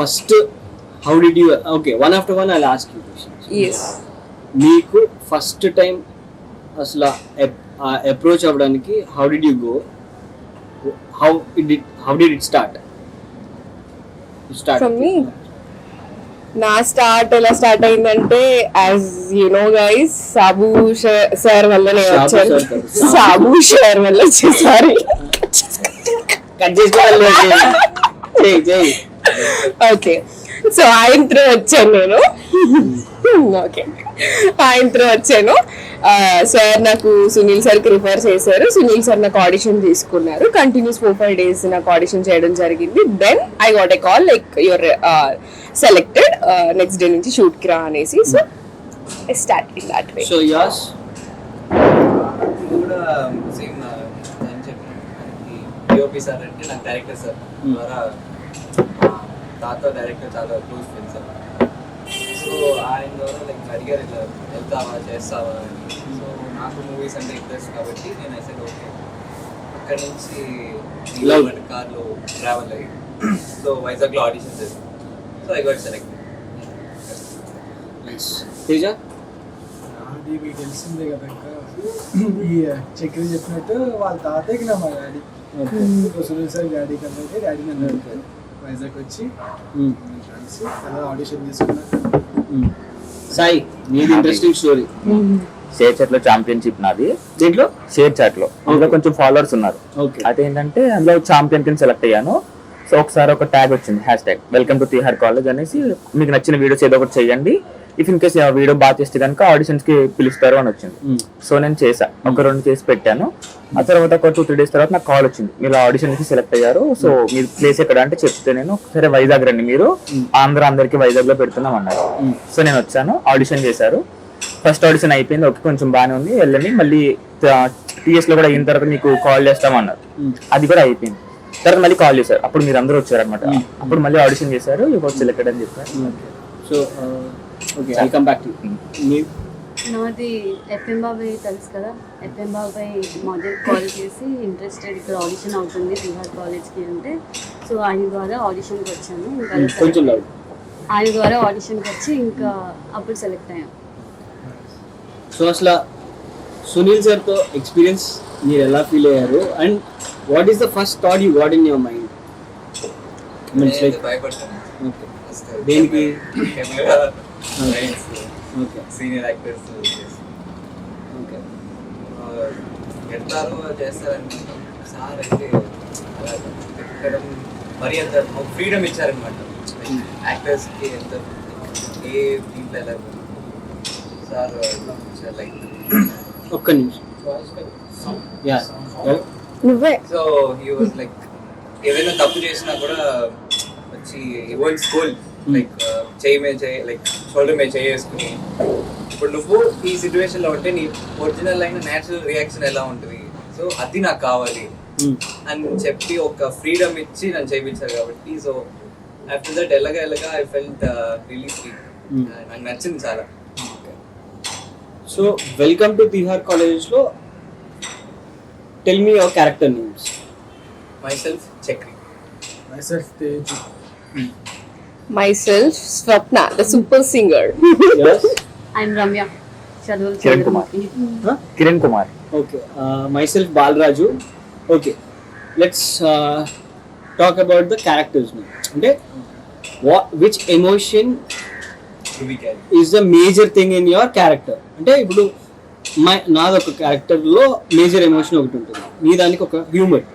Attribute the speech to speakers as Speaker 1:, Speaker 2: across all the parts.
Speaker 1: First how did you okay one after one I ask you questions.
Speaker 2: Yes.
Speaker 1: మీకు first time అసలు approach అవ్వడానికి how did you go, how did it start?
Speaker 2: From me? నా start ఎలా start అయిందంటే, as you know guys, Sabu sir వల్లనే వచ్చాను. Sabu sir వల్ల వచ్చేసారి
Speaker 1: కట్ చేసుకోవాలి.
Speaker 2: ఓకే, సో ఆయన త్రూ వచ్చాను నేను. ఓకే, ఆయన త్రూ వచ్చాను. సార్ నాకు సునీల్ సార్కి రిఫర్ చేశారు. సునీల్ సార్ నాకు ఆడిషన్ తీసుకున్నారు. కంటిన్యూస్ 4-5 days నాకు ఆడిషన్ చేయడం జరిగింది. Then I got a call like your selected, next day నుంచి షూట్ కి రా అనేసి. So I start in that way.
Speaker 1: So as
Speaker 3: కూడా సేమ్ అని చెప్పి డిఓపి సార్ అంటే నాకు డైరెక్టర్ సార్ ద్వారా తాత డైరెక్టర్ చాలా క్లోజ్ ఫ్రెండ్స్ సార్. సో ఆయన ద్వారా లైక్ అడిగారు ఇట్లా వెళ్తావా చేస్తావా అని. సో నాకు మూవీస్ అంటే ఇంట్రెస్ట్ కాబట్టి నేను అయితే ఓకే. అక్కడి నుంచి కార్లో ట్రావెల్ అయ్యి సో వైజాగ్లో ఆడిషన్ చేస్తాను. So I got selected.
Speaker 1: Teja
Speaker 4: అది మీకు తెలిసిందే కదా, ఈ చక్రి చెప్పినట్టు వాళ్ళ తాతయ్యకి నా మా డాడీ సునీల్ సార్ డాడీ కన్నా డాడీ నన్ను వైజాగ్ వచ్చి కలిసి అలా ఆడిషన్ తీసుకున్నాను.
Speaker 1: సాయి, నీది ఇంట్రెస్టింగ్ స్టోరీ.
Speaker 5: షేర్ చాట్ లో ఛాంపియన్షిప్ నాది.
Speaker 1: దీంట్లో
Speaker 5: షేర్ చాట్ లో అందులో కొంచెం ఫాలోవర్స్ ఉన్నారు.
Speaker 1: ఓకే,
Speaker 5: అయితే ఏంటంటే అందులో ఛాంపియన్ కింద సెలెక్ట్ అయ్యాను. సో ఒకసారి ఒక ట్యాగ్ వచ్చింది, hash welcome to Tihar college అనేసి. మీకు నచ్చిన వీడియోస్ ఏదో ఒకటి చేయండి, ఇఫ్ ఇన్ కేస్ వీడియో బాగా చేస్తే కనుక ఆడిషన్స్ కి పిలుస్తారు అని వచ్చింది. సో నేను చేసా, ఒక 2 చేసి పెట్టాను. ఆ తర్వాత ఒక 2-3 days తర్వాత నాకు కాల్ వచ్చింది, మీరు ఆడిషన్ కి సెలెక్ట్ అయ్యారు. సో మీరు ప్లేస్ ఎక్కడ అంటే చెప్తే నేను సరే వైజాగ్ రండి, మీరు అందరికి వైజాగ్ లో పెడుతున్నాం అన్నారు. సో నేను వచ్చాను, ఆడిషన్ చేశారు. ఫస్ట్ ఆడిషన్ అయిపోయింది, ఓకే కొంచెం బాగానే ఉంది, వెళ్ళండి. మళ్ళీ టీఎస్ లో కూడా అయిన తర్వాత మీకు కాల్ చేస్తామన్నారు. అది కూడా అయిపోయింది. తర్వాత మళ్ళీ కాల్ చేశారు, అప్పుడు మీరు అందరూ వచ్చారనమాట. అప్పుడు మళ్ళీ ఆడిషన్ చేశారు, ఇప్పుడు సెలెక్టెడ్ అని చెప్పారు.
Speaker 1: So okay, I come back to you.
Speaker 6: నాది ఎఫ్ఎం బాబాయ్ తెలుసు కదా, ఎఫ్ఎం బాబాయ్ మదర్ కాల్ చేసి ఇంట్రెస్టెడ్ ఇక్కడ ఆడిషన్ అవుతుంది తిహార్ కాలేజ్కి అంటే, సో ఆయన ద్వారా ఆడిషన్కి వచ్చాను.
Speaker 1: కొంచెం
Speaker 6: ఇంకా ఆయన ద్వారా ఆడిషన్కి వచ్చి ఇంకా అప్పుడు సెలెక్ట్ అయ్యాను.
Speaker 1: సో అసలు సునీల్ సార్తో ఎక్స్పీరియన్స్ మీరు ఎలా ఫీల్ అయ్యారు, and what is the first thought you got in your mind?
Speaker 3: భయపడతాను
Speaker 1: ఓకే, దేనికి?
Speaker 3: Camera
Speaker 1: okay
Speaker 3: senior actors
Speaker 1: okay
Speaker 3: పెడతారు చేస్తారని సార్ అయితే అలా పెట్టడం మరి అంత ఫ్రీడమ్ ఇచ్చారనమాట యాక్టర్స్కి. ఎంత ఏ దీంట్లో ఎలా సార్ లైక్
Speaker 1: ఒక్క నిమిషం. యా
Speaker 2: నువ్వే.
Speaker 3: సో హీ వాజ్ లైక్ ఏదైనా తప్పు చేసినా కూడా వచ్చి ఓన్ స్కూల్ లైక్ చేయి మీద చేయి లైక్ షోల్డర్ మీద చేసుకుని, ఇప్పుడు నువ్వు ఈ సిచ్యువేషన్ లో ఉంటే నీ ఒరిజినల్ అయిన నేచురల్ రియాక్షన్ ఎలా ఉంటుంది, సో అది నాకు కావాలి అని చెప్పి ఒక ఫ్రీడమ్ ఇచ్చి నన్ను చేయించారు కాబట్టి. సో ఆఫ్టర్ దట్ ఎలాగా ఐ ఫెల్ట్ రియలీ ఫ్రీ. నాకు నచ్చింది చాలా.
Speaker 1: So welcome to Tihar college లో tell me your character names.
Speaker 3: Myself Chakri.
Speaker 4: myself Tej.
Speaker 2: Myself Swapna, the super singer.
Speaker 1: Yes.
Speaker 6: I'm Ramya, చదువులు
Speaker 5: Kiran Kumar. Kiran Kumar.
Speaker 1: Okay, myself Balraju. Okay, let's talk about the characters now. అంటే which emotion is the major thing in your character? అంటే ఇప్పుడు నాది ఒక క్యారెక్టర్లో major emotion ఒకటి ఉంటుంది, నీ దానికి ఒక హ్యూమర్.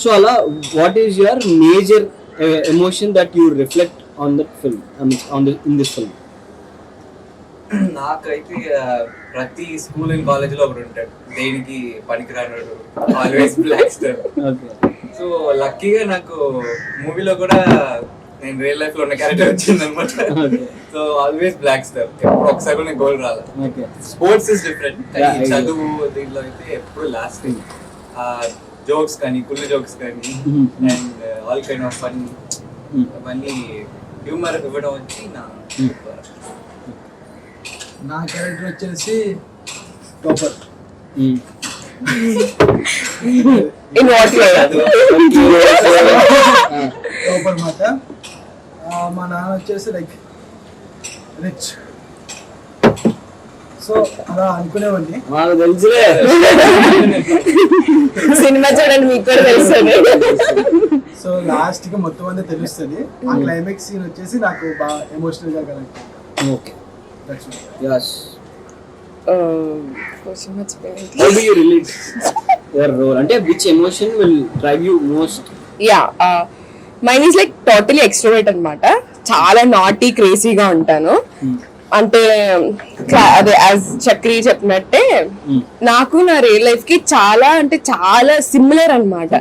Speaker 1: సో అలా what is your major emotion that you reflect on that film, in this film?
Speaker 3: నాకైతే ప్రతి స్కూల్ అండ్ కాలేజ్ లో ఒకటి ఉంటాడు, దేనికి పనికిరానుడు, ఆల్వేస్ బ్లాక్ స్టార్. సో లక్కీగా నాకు మూవీలో కూడా నేను రియల్ లైఫ్ లో ఉన్న క్యారెక్టర్ వచ్చింది అనమాట. సో ఆల్వేస్ బ్లాక్ స్టార్, ఎప్పుడు ఒకసారి కూడా నేను గోల్ రాలేదు. స్పోర్ట్స్ ఇస్ డిఫరెంట్, కానీ చదువు దీంట్లో అయితే ఎప్పుడు లాస్టింగ్ జోక్స్ కానీ కుళ్ళు జోక్స్ కానీ and all kind of fun అవన్నీ హ్యూమర్ ఇవ్వడం వచ్చి
Speaker 4: నా క్యారెక్టర్ వచ్చేసి topper.
Speaker 2: In what way?
Speaker 4: Topper మాట మా నాన్న వచ్చేసి లైక్ రిచ్. సో అలా అనుకునేవాడిని.
Speaker 1: మాకు తెలుసులే.
Speaker 2: సినిమా చూడండి మీకు కూడా తెలుస్తుంది.
Speaker 4: సో లాస్ట్ కి మొత్తం అంతా తెలుస్తుంది. ఆ క్లైమాక్స్ సీన్ వచ్చేసి నాకు బాగా ఎమోషనల్ గా connect.
Speaker 1: Okay.
Speaker 4: That's
Speaker 1: Yes.
Speaker 2: Question మర్చిపోయాను.
Speaker 1: How do you relate your role? అంటే which emotion will drive you most?
Speaker 2: Yeah mine is like totally extrovert అనమాట. చాలా నాటీ క్రేజీగా ఉంటాను. అంటే అదే యాజ్ చక్రి చెప్పినట్టే నాకు నా రియల్ లైఫ్ కి చాలా అంటే చాలా సిమిలర్ అన్నమాట.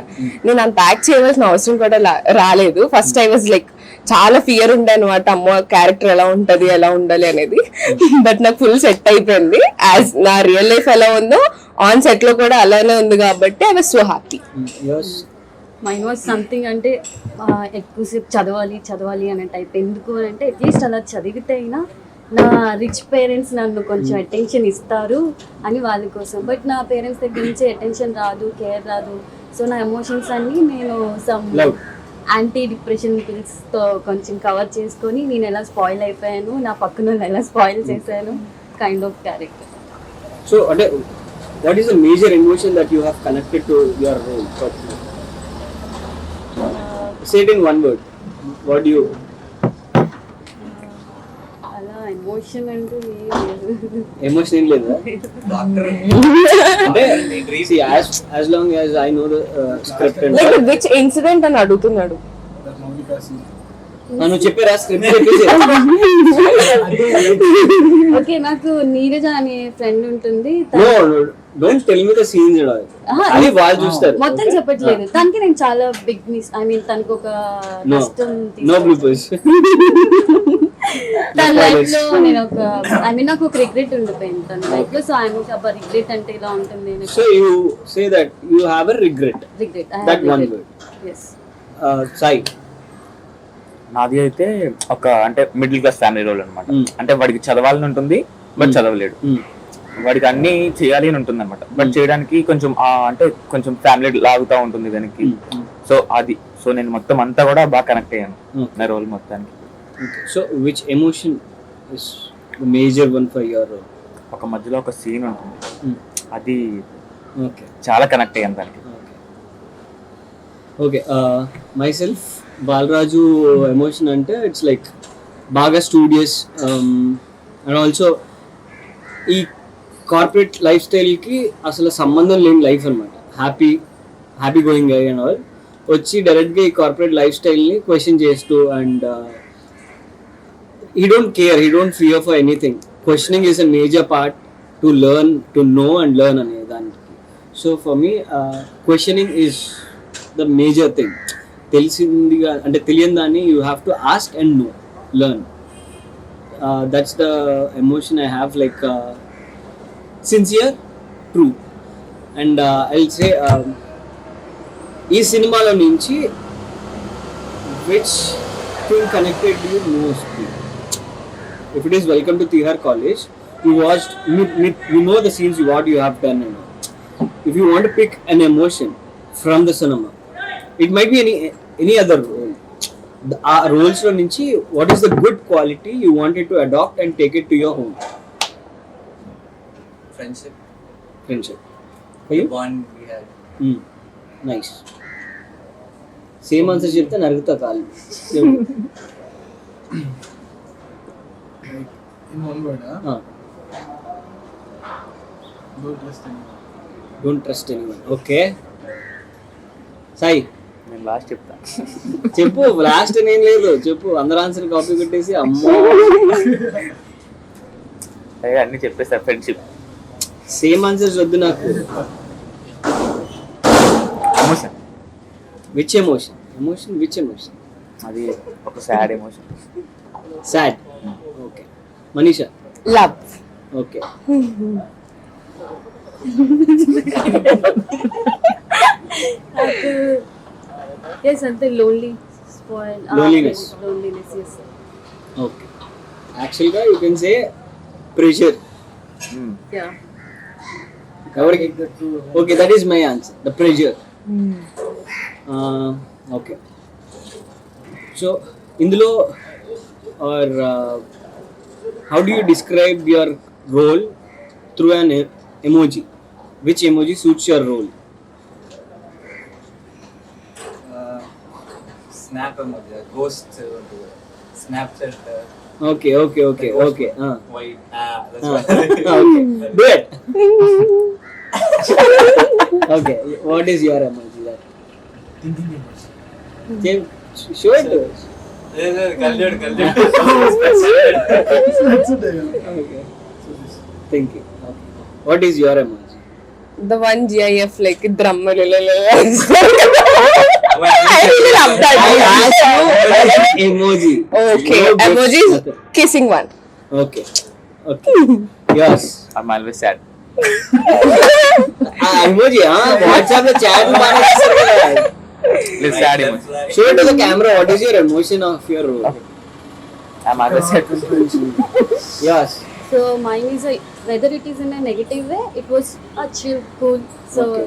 Speaker 2: నేను అంత యాక్ట్ చేయవలసిన అవసరం కూడా రాలేదు. ఫస్ట్ ఐ వాజ్ లైక్ చాలా ఫియర్ ఉండే అనమాట, అమ్మో క్యారెక్టర్ ఎలా ఉంటది ఎలా ఉండాలి అనేది. బట్ నాకు ఫుల్ సెట్ అయిపోయింది. యాజ్ నా రియల్ లైఫ్ ఎలా ఉందో ఆన్ సెట్ లో కూడా అలానే ఉంది కాబట్టి I was so happy.
Speaker 1: Yes.
Speaker 6: Mind was something అంటే ఎక్కువసేపు చదవాలి అనే టైప్. ఎందుకు అంటే అట్లీస్ట్ అలా చదివితే అయినా నా రిచ్ పేరెంట్స్ నన్ను కొంచెం అటెన్షన్ ఇస్తారు అని వాళ్ళ కోసం. బట్ నా పేరెంట్స్ దగ్గర నుంచి అటెన్షన్ రాదు, కేర్ రాదు. సో నా ఎమోషన్స్ అన్ని నేను సమ్ యాంటీ డిప్రెషన్ పిల్స్తో కొంచెం కవర్ చేసుకొని నేను ఎలా స్పాయిల్ అయిపోయాను, నా పక్కన ఎలా స్పాయిల్ చేశాను kind of character.
Speaker 1: So, what is the major emotion that you have connected to your role? Say it in one word. What do you?
Speaker 6: అలా ఎమోషన్ అంటూ
Speaker 1: Emotion ఏం లేదా?
Speaker 3: డాక్టర్
Speaker 1: అంటే see, as long as I know the script and
Speaker 2: like which incident అని అడుగుతున్నాడు.
Speaker 4: మౌలిక scene.
Speaker 1: నువ్వు చెప్పారా స్క్రిప్ట్ చెప్పేసి?
Speaker 6: ఓకే, నాకు నీరజ అనే ఫ్రెండ్ ఉంటుంది.
Speaker 1: No, don't tell me the scenes and all. అది వాళ్ళు చూస్తారు.
Speaker 6: మొత్తం చెప్పట్లేదు. తనకి నేను చాలా బిగ్ మిస్, ఐ మీన్ తనకు ఒక
Speaker 1: No,
Speaker 6: నష్టం
Speaker 1: no bloopers.
Speaker 6: తన లైఫ్ లో నేను ఒక ఐ మీన్ నాకు ఒక రిగ్రెట్ ఉండిపోయింది తన లైఫ్ లో. సో ఐ మీన్ అబ్బా రిగ్రెట్ అంటే ఇలా ఉంటుంది.
Speaker 1: So you say that you have a regret.
Speaker 6: Regret
Speaker 1: That one word.
Speaker 6: Yes.
Speaker 1: Sai.
Speaker 5: నాది అయితే ఒక అంటే మిడిల్ క్లాస్ ఫ్యామిలీ రోల్ అనమాట. అంటే వాడికి చదవాలని ఉంటుంది బట్ చదవలేడు. వాడికి అన్ని చేయాలి అని ఉంటుంది అనమాట. బట్ చేయడానికి కొంచెం అంటే కొంచెం ఫ్యామిలీ లాగుతా ఉంటుంది దానికి. సో అది నేను మొత్తం అంతా కూడా బాగా కనెక్ట్ అయ్యాను నా రోల్ మొత్తానికి.
Speaker 1: Okay. So which emotion is the major one for your role?
Speaker 5: ఒక మధ్యలో ఒక సీన్ ఉంటుంది, అది
Speaker 1: Okay.
Speaker 5: చాలా కనెక్ట్ అయ్యాను దానికి.
Speaker 1: Okay. Myself, Balraju emotion ante it's like baga studious and also ee corporate lifestyle ki asala sambandham leni life anamata. Happy going guy and all వచ్చి direct గా ఈ కార్పొరేట్ లైఫ్ స్టైల్ ని question చేస్తూ and he don't care, he don't fear for anything. Questioning is a major part to learn, to know and learn ane daniki. So for me questioning is the major thing. తెలిసిందిగా అంటే తెలియని దాన్ని you have to ask and know, learn. That's the emotion I have, like sincere, true. And I will say ఈ సినిమాలో నుంచి which thing connected you mostly? If it is welcome to Tihar college, you watched, you know the scenes what you have done. And if you want to pick an emotion from the cinema, it might be any other role. The roles lo nunchi what is the good quality you wanted to adopt and take it to your home?
Speaker 3: friendship,
Speaker 1: For you?
Speaker 3: bond we had.
Speaker 1: Nice. Same answer చెప్తే నరుగుతా కాలు.
Speaker 4: Like in one word,
Speaker 1: Don't trust anyone. Okay. Sai,
Speaker 5: నేను last చెప్తాను.
Speaker 1: చెప్పు. Last ఏం లేదు, చెప్పు. అందరు answer copy పెట్టేసి అమ్మో
Speaker 5: అన్ని చెప్పేస్తా. ఫ్రెండ్షిప్.
Speaker 1: సేమ్ ఆన్సర్స్ వద్దు నాకు.
Speaker 5: Emotion.
Speaker 1: Which emotion? Which emotion?
Speaker 5: అది ఒక sad emotion.
Speaker 1: Sad. Okay. Manisha?
Speaker 2: Love.
Speaker 1: Okay.
Speaker 6: Yes, అంతే lonely spoil.
Speaker 1: Loneliness.
Speaker 6: Yes.
Speaker 1: Okay. యాక్చువల్గా you can say pressure.
Speaker 6: Yeah.
Speaker 1: ఎవరికి? Okay, that is my answer, the pressure. Okay. So ఇందులో or how do you describe your role through an emoji? Which emoji suits your role?
Speaker 3: Snap ghost Snapchat
Speaker 1: Okay.
Speaker 3: White
Speaker 1: Okay. Do it. Okay. What is your emoji? That? Show it to us.
Speaker 3: కల్జోడు
Speaker 4: Let's do it.
Speaker 1: Okay. Thinking. Okay. What is your emoji?
Speaker 2: The one GIF like drum. I really love
Speaker 1: I
Speaker 2: that.
Speaker 1: asked you emoji.
Speaker 2: Okay,
Speaker 1: No, but-
Speaker 2: emoji is kissing one.
Speaker 1: Okay. Yes.
Speaker 5: I'm always sad.
Speaker 1: Emoji, WhatsApp లో chat బాగా చేస్తారు కదా.
Speaker 5: Let's sad emoji.
Speaker 1: Show it to the camera. What is your emotion of your role?
Speaker 5: I'm always sad.
Speaker 1: Yes.
Speaker 6: So mine is whether it is in a negative way, it was a chill, cool. So
Speaker 1: Okay.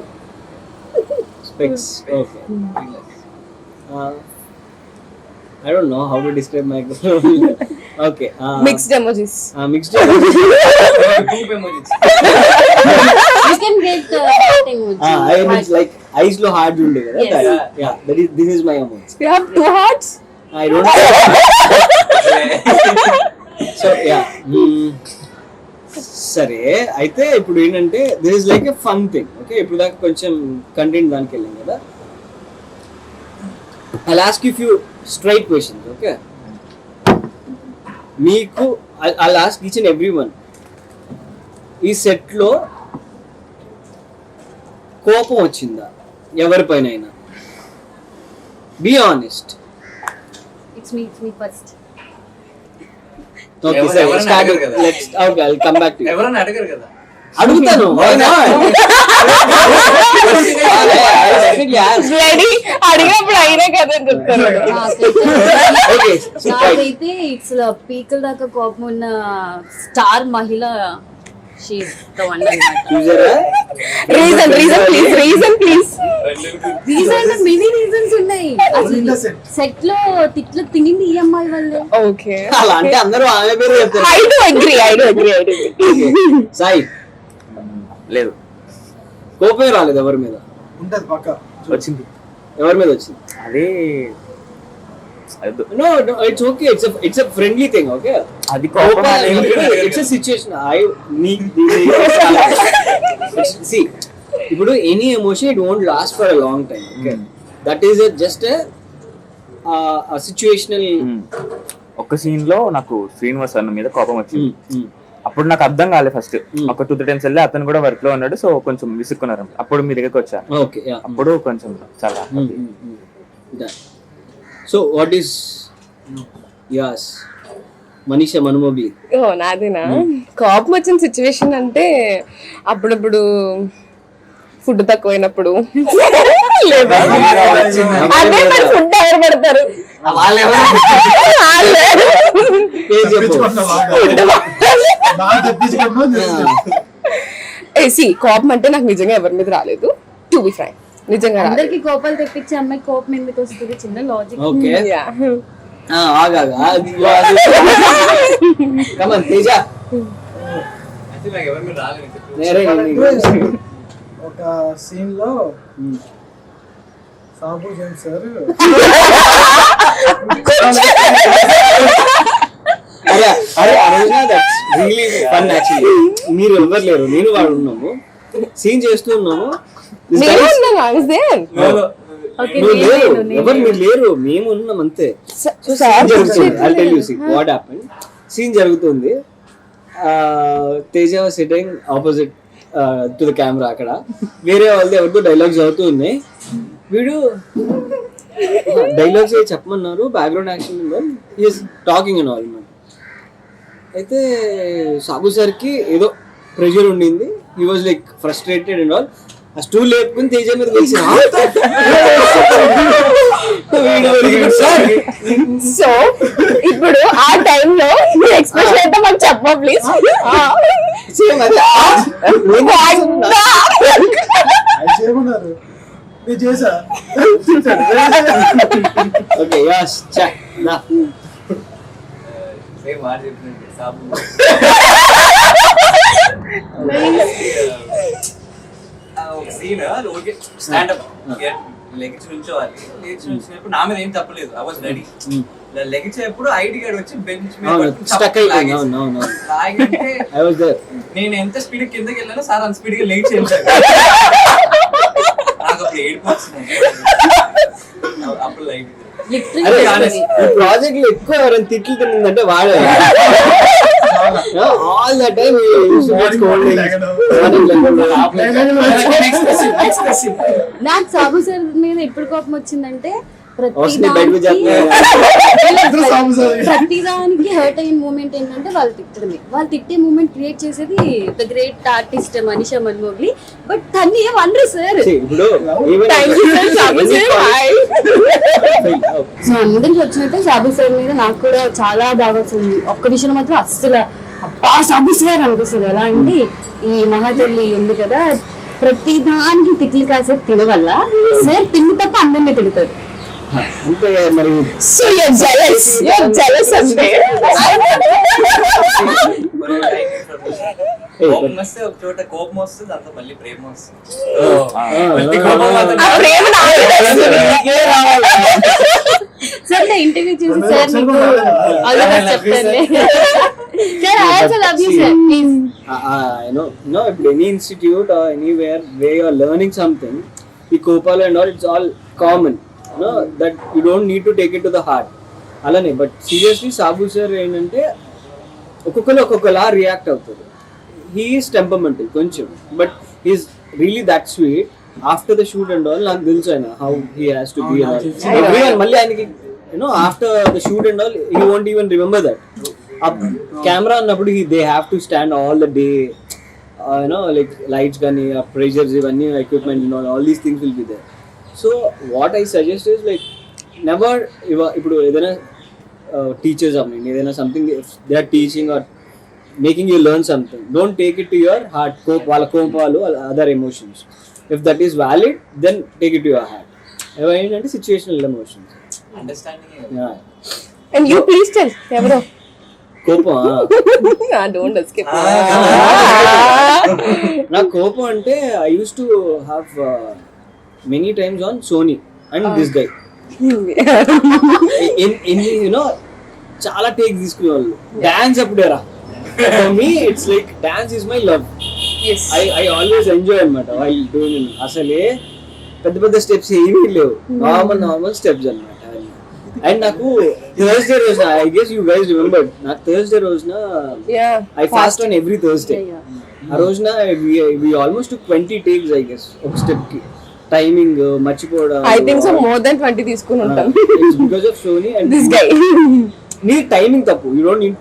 Speaker 1: Specs. Okay. I don't know how to describe my role. Okay.
Speaker 2: Mixed emojis.
Speaker 1: Mixed emoji.
Speaker 6: you can get that emoji.
Speaker 1: I mean like eyes lo hard unde kada.
Speaker 6: Yes.
Speaker 1: Yeah. This is my emoji.
Speaker 2: You have 2 hearts.
Speaker 1: I don't know. So yeah. సరే అయితే ఇప్పుడు ఏంటంటే this is like a fun thing. Okay, ఇప్పుడు దాకా కొంచెం content దానికి వెళ్ళాం కదా. I'll ask you few straight questions. Okay, మీకు I'll ask each and everyone, ఈ సెట్ లో కోపం వచ్చిందా ఎవరిపైన అయినా? Be honest.
Speaker 6: It's me first.
Speaker 1: Okay
Speaker 3: ఎవరు-
Speaker 1: సరే
Speaker 3: ఎవరన్నా
Speaker 1: స్టార్ట్.
Speaker 3: అడగరు కదా.
Speaker 1: Let's okay I'll come back to you.
Speaker 3: ఎవరన్నా అడగరు కదా.
Speaker 1: అడుగుతాను. Why not?
Speaker 2: Ready? అడిగినప్పుడు అయినా కదా అని చెప్తారు.
Speaker 1: Okay,
Speaker 6: నాకైతే ఇట్స్ పీకల్ దాకా కోపం ఉన్న స్టార్ మహిళ షీస్ ద వన్ అన్నమాట.
Speaker 1: చూసారా?
Speaker 2: Reason please.
Speaker 6: Reason many reasons ఉన్నాయి. అసలు
Speaker 4: Innocent.
Speaker 6: సెట్ లో తిట్లు తినింది ఈ అమ్మాయి వల్లే.
Speaker 2: Okay.
Speaker 1: అలా అంటే అందరూ ఆమె పేరు చెప్తారు.
Speaker 2: I do agree.
Speaker 1: Okay. Sai,
Speaker 5: లేదు,
Speaker 1: కోపమే రాలేదు ఎవరి మీద?
Speaker 4: ఉంటది పక్క.
Speaker 5: వచ్చింది.
Speaker 1: ఎవరి మీద వచ్చింది?
Speaker 5: అదే
Speaker 1: No, it's okay. It's a friendly thing. Okay.
Speaker 5: అది కోపం
Speaker 1: It's a situation. See, ఇప్పుడు any emotion it won't last for a long time. Okay. That is just a situational.
Speaker 5: ఒక సీన్ లో నాకు శ్రీనివాస్ అన్న మీద కోపం వచ్చింది. అప్పుడు నాకు అర్థం కాలేదు ఫస్ట్. ఒక 2-3 టైమ్స్ వెళ్ళి అతను కూడా వర్క్ లో ఉన్నాడు, సో కొంచెం విసుక్కున్నారు. అప్పుడు మీ దగ్గరికి వచ్చా.
Speaker 1: Okay. Yeah.
Speaker 5: అప్పుడు కొంచెం చాలా
Speaker 1: Done. So what is yes Manisha Manumogli?
Speaker 2: ఓ నాదేనా? కోపం వచ్చిన సిచ్యువేషన్ అంటే అప్పుడప్పుడు ఫుడ్ తక్కువైనప్పుడు లేదా అదే మరి ఫుడ్ ఎవరు పెడతారు? వాళ్ళే. కోపం అంటే నాకు నిజంగా ఎవరి మీద రాలేదు. టు బి ఫ్రాంక్, నిజంగా రాలేదు.
Speaker 6: అందరికి కోపాలు తెప్పించే అమ్మాయి కోపం ఎందుకు వస్తుంది? చిన్న logic.
Speaker 1: Okay.
Speaker 2: Yeah.
Speaker 1: Agha Come on Teja.
Speaker 3: Actually నాకు ఎవరి మీద రాలేదు ఇంకా.
Speaker 1: నేరే
Speaker 4: ఒక సీన్ లో సాబు జైన్ సార్
Speaker 1: అరే అరుణ, దట్స్ రియలీ ఫన్ యాక్చువల్లీ. మీరు ఎవరు లేరు, నేను వాడు ఉన్నాము, సీన్ చేస్తూ ఉన్నాము. This
Speaker 2: నేను
Speaker 1: guy is-
Speaker 2: ఉన్నాను, I was there.
Speaker 6: ఓకే,
Speaker 1: నువ్వు లేరు,
Speaker 6: నేను
Speaker 1: ఎవరు మీరు లేరు, మేము ఉన్నాం అంతే.
Speaker 2: So
Speaker 1: సీన్ జరుగుతుంది. I'll tell you what happened. Scene జరుగుతుంది. Teja sitting opposite to the camera. అక్కడ వేరే వాళ్ళది ఎవరితో డైలాగ్స్ అవుతూ ఉన్నాయి. వీడు డైలాగ్స్ చెప్పమన్నారు, background action is talking and all. అయితే సాబు సార్కి ఏదో ప్రెషర్ ఉండింది. He was like frustrated and all. ఆ స్టూల్ లేపుకుని తేజ మీద తెలిసి
Speaker 2: సో ఇప్పుడు ఆ టైంలో మీ ఎక్స్ప్రెషన్ అయితే మాకు చెప్ప ప్లీజ్.
Speaker 4: చేయమన్నారు, నేను చేసా.
Speaker 1: ఓకే యస్
Speaker 3: ఏ మాట చెప్పినట్టు సాబు ఒక సీన్ ఓకే స్టాండప్ లెగిచి నుంచోవాలి. లేచి నుంచినప్పుడు నా మీద ఏం తప్పలేదు, ఐ వాజ్ రెడీ. లెగిచేప్పుడు ఐడి కార్డ్ వచ్చి బెంచ్ నేను ఎంత స్పీడ్ కిందకి వెళ్ళానో సార్ అంత స్పీడ్ గా లేచి వెళ్ళాను. నాకు అప్పుడు ఏడుపు వచ్చింది. అప్పుడు లైట్
Speaker 1: ప్రాజెక్ట్ లో ఎక్కువ ఎవరైనా తిట్లు తిందంటే వాడే ఆల్ ద టైమ్
Speaker 6: నాకు సాబు సార్ మీద ఎప్పుడు కోపం వచ్చిందంటే ప్రతిదానికి హర్ట్ అయిన మూమెంట్ ఏంటంటే వాళ్ళు తిట్టడమే. వాళ్ళు తిట్టే మూమెంట్ క్రియేట్ చేసేది ద గ్రేట్ ఆర్టిస్ట్ మనీషా మన్మోగ్లీ. బట్ తన్ని ఏం అనరు సార్. సో అందరికి వచ్చినట్టే సాబు సార్ మీద నాకు కూడా చాలా బాగా వచ్చింది. ఒక్క విషయం మాత్రం అస్సలు అబ్బా సాబు సార్ అనిపిస్తుంది. ఎలా అంటే ఈ మహాతల్లి ఉంది కదా, ప్రతి దానికి తిట్లు కాసేపు తినవల్ల సార్ తిండి తప్ప అందరినీ తిడతారు.
Speaker 1: అంటే మరి
Speaker 2: సో you're jealous అంటే
Speaker 3: కోపం వస్తే ఒక చోట కోపం వస్తుంది, దాంతో మళ్ళీ ప్రేమ వస్తుంది.
Speaker 6: సార్ ఇంటర్వ్యూ చూసి సార్ మీకు ఆల్ ది బెస్ట్ చెప్తాను sir. I also love you sir. Please
Speaker 1: ఇప్పుడు any institute or anywhere way you are learning something, ఈ కోపాలు and all it's all common. That you don't need to take it to the heart. అలానే but seriously Sabu sir ఏంటంటే ఒక్కొక్కరు ఒక్కొక్కలా react అవుతారు. He is temperamental కొంచెం, but he's really that sweet. After the shoot and all నాకు తెలుసు ఆయన how he has to be. మళ్ళీ ఆయనకి after the shoot and all he won't even remember that. ఆ కెమెరా అన్నప్పుడు they have to stand all the day, like lights కానీ ఆ pressures ఇవన్నీ equipment all these things will be there. So what I suggest is like never ఇప్పుడు ఏదైనా teachers అవ్వండి, ఏదైనా something they are teaching or making you learn something, don't take it to your heart. వాళ్ళ కోపాలు other emotions, if that is valid then take it to your heart. ఏంటంటే situational emotions.
Speaker 2: and you please tell ఎవరో
Speaker 1: కోపం
Speaker 2: don't escape.
Speaker 1: నా కోపం అంటే I use to have many times on Sony and this guy. చాలా take తీసుకునేవాళ్ళు. Dance అప్పుడేరా for me it's like dance is my love. I always enjoy అనమాట while doing. అసలే పెద్ద పెద్ద స్టెప్స్ ఏమీ లేవు, నార్మల్ స్టెప్స్ అనమాట. అండ్ నాకు థర్స్డే రోజున, I guess you guys remember, నాకు థర్స్డే రోజున I fast on every Thursday. ఆ రోజున we almost 20 takes I guess ఒక స్టెప్ కి. టైమింగ్ మర్చిపోవడం,
Speaker 2: I think so more than 20 తీసుకుని ఉంటాం.
Speaker 1: It's because of Sony and
Speaker 2: this guy.
Speaker 1: నీ టైమింగ్ తప్పు. You don't need,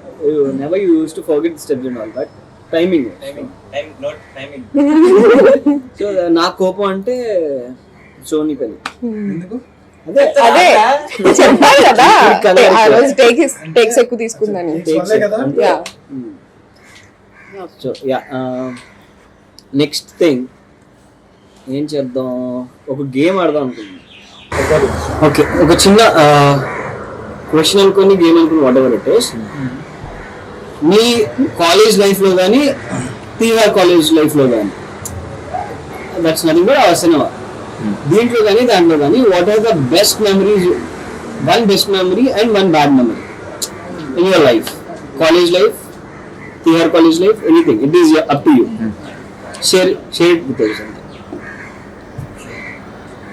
Speaker 1: never you used to forget steps and all, but timing. So నా కోపం అంటే సోనీ పని.
Speaker 2: అదే చెప్పాలి కదా ఆ రోజు టేక్స్ ఎక్కువ తీసుకుందని.
Speaker 1: సో యా, నెక్స్ట్ థింగ్ ఏం చేద్దాం, ఒక గేమ్ ఆడదాం అనుకుంటున్నాం. ఓకే, ఒక చిన్న క్వశ్చన్ అనుకోని గేమ్ అనుకుని వాట్ ఎవర్ ఇట్ ఈస్. మీ కాలేజ్ లైఫ్లో కానీ టీఆర్ కాలేజ్ లైఫ్లో కానీ, that's nothing but our cinema, దీంట్లో కానీ దాంట్లో కానీ what are the best memories, one best memory and one bad memory in your life, college life, TR college life, anything, it is up to you. Share it with us.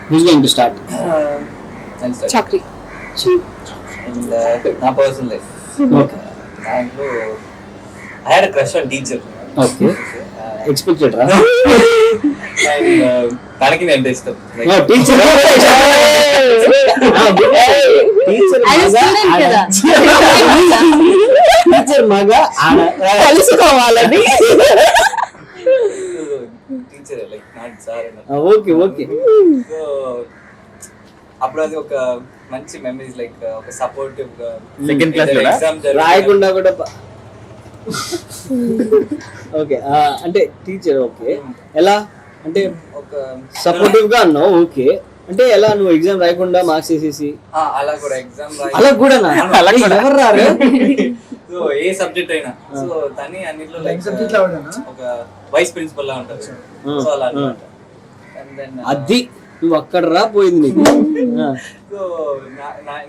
Speaker 1: Who's going to start?
Speaker 2: Chakri.
Speaker 3: And నా personal life,
Speaker 1: Okay.
Speaker 3: దాంట్లో I had a crush on teacher.
Speaker 1: Okay. Expected, right?
Speaker 3: And తనకి నేను అంటే ఇష్టం. Like,
Speaker 1: No, teacher. Teacher maga
Speaker 2: కలుసుకోవాలని.
Speaker 3: teacher like not sir.
Speaker 1: Okay okay.
Speaker 3: So అప్పుడు అది ఒక మంచి మెమరీస్, లైక్ ఒక సపోర్టివ్ గా.
Speaker 5: Second class లో
Speaker 3: ఎగ్జామ్
Speaker 1: రాయకుండా కూడా ఓకే. అంటే టీచర్ ఓకే, ఎలా అంటే
Speaker 3: ఒక
Speaker 1: సపోర్టివ్ గా అన్నావు. ఓకే, అంటే ఎలా నువ్వు ఎగ్జామ్ రాయకుండా మార్క్స్ వేసేసి
Speaker 3: అలా కూడా ఎగ్జామ్
Speaker 1: అలా కూడా ఎవరు రారు?
Speaker 3: సో ఏ సబ్జెక్ట్ అయినా సో తని అన్నిట్లో
Speaker 4: Like subject లో ఆవిడనా?
Speaker 3: ఒక వైస్ ప్రిన్సిపల్ లా ఉంటుంది సో అలా అన్నమాట. And then,
Speaker 1: అది నువ్వు అక్కడ రా పోయింది నీకు
Speaker 3: సో